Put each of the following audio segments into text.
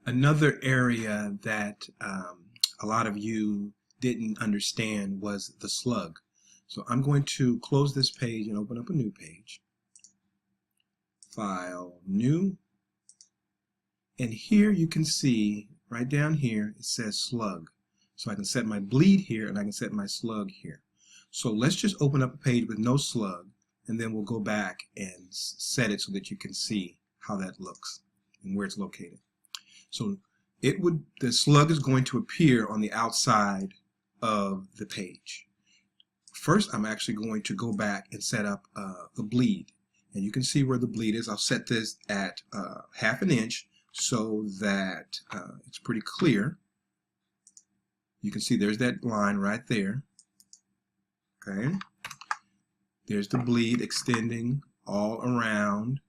Another area that a lot of you didn't understand was the slug. So I'm going to close this page and open up a new page. File, New. And here you can see, right down here, it says slug. So I can set my bleed here and I can set my slug here. So let's just open up a page with no slug, and then we'll go back and set it so that you can see how that looks and where it's located. So the slug is going to appear on the outside of the page. First, I'm actually going to go back and set up the bleed. And you can see where the bleed is. I'll set this at 1/2 inch so that it's pretty clear. You can see there's that line right there. Okay. There's the bleed extending all around.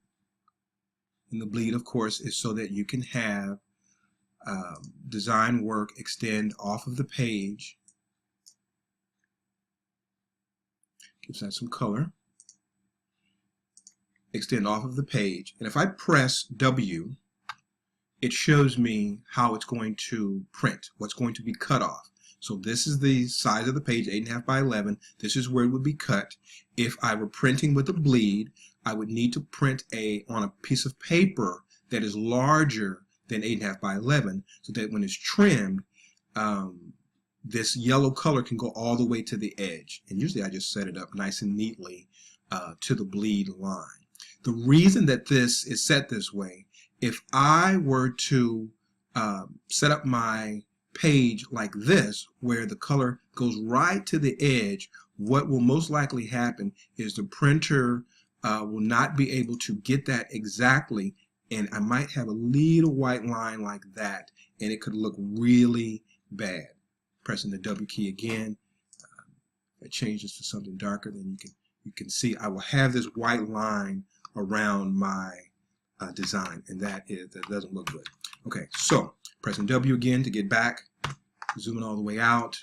And the bleed, of course, is so that you can have design work extend off of the page. Gives that some color. Extend off of the page. And if I press W, it shows me how it's going to print, what's going to be cut off. So this is the size of the page, 8.5 by 11. This is where it would be cut. If I were printing with a bleed, I would need to print on a piece of paper that is larger than 8.5 by 11, so that when it's trimmed, this yellow color can go all the way to the edge. And usually I just set it up nice and neatly to the bleed line. The reason that this is set this way, if I were to set up my page like this, where the color goes right to the edge, what will most likely happen is the printer will not be able to get that exactly, and I might have a little white line like that, and it could look really bad. Pressing the W key again, if I change this to something darker, then you can see I will have this white line around my design, and that doesn't look good. Okay, so pressing W again to get back, zooming all the way out.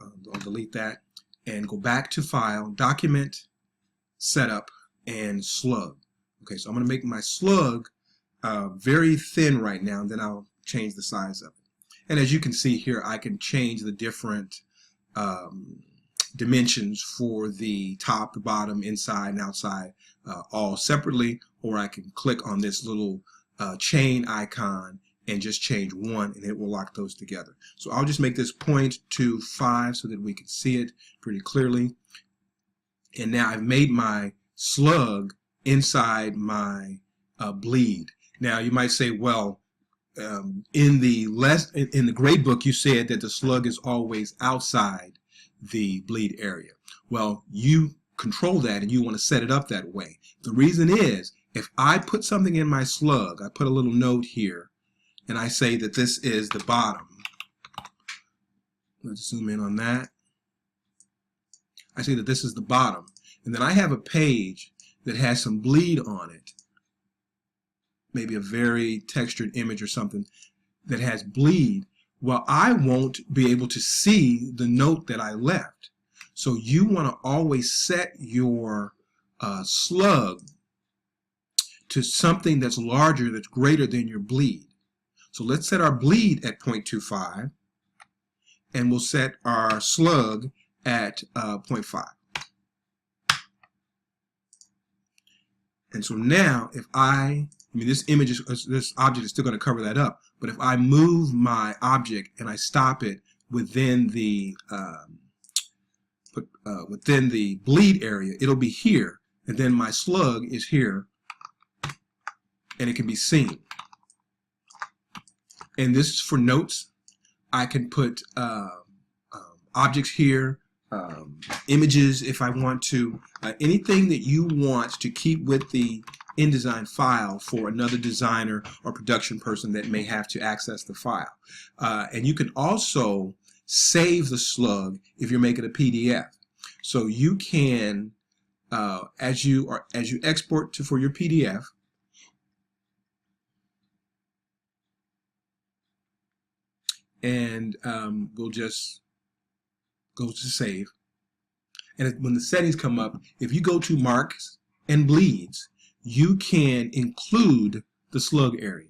I'll delete that and go back to File, Document, Setup, and Slug. Okay, so I'm going to make my slug very thin right now, and then I'll change the size of it. And as you can see here, I can change the different dimensions for the top, the bottom, inside, and outside all separately, or I can click on this little chain icon and just change one, and it will lock those together. So I'll just make this 0.25 so that we can see it pretty clearly. And now I've made my slug inside my bleed. Now you might say, well, in the grade book you said that the slug is always outside the bleed area. Well, you control that and you want to set it up that way. The reason is, if I put something in my slug, I put a little note here, and I say that this is the bottom. Let's zoom in on that. I say that this is the bottom, and then I have a page that has some bleed on it, maybe a very textured image or something that has bleed. Well, I won't be able to see the note that I left. So you want to always set your slug to something that's larger, that's greater than your bleed. So let's set our bleed at 0.25, and we'll set our slug at 0.5. And so now, if this object is still going to cover that up, but if I move my object and I stop it within the bleed area, it'll be here, and then my slug is here, and it can be seen. And this is for notes. I can put objects here, images if I want to, anything that you want to keep with the InDesign file for another designer or production person that may have to access the file. And you can also save the slug if you're making a PDF. So you can, as you export for your PDF, and we'll just go to save. And when the settings come up, if you go to marks and bleeds, you can include the slug area.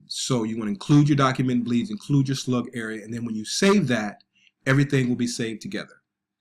So you want to include your document bleeds, include your slug area, and then when you save that, everything will be saved together.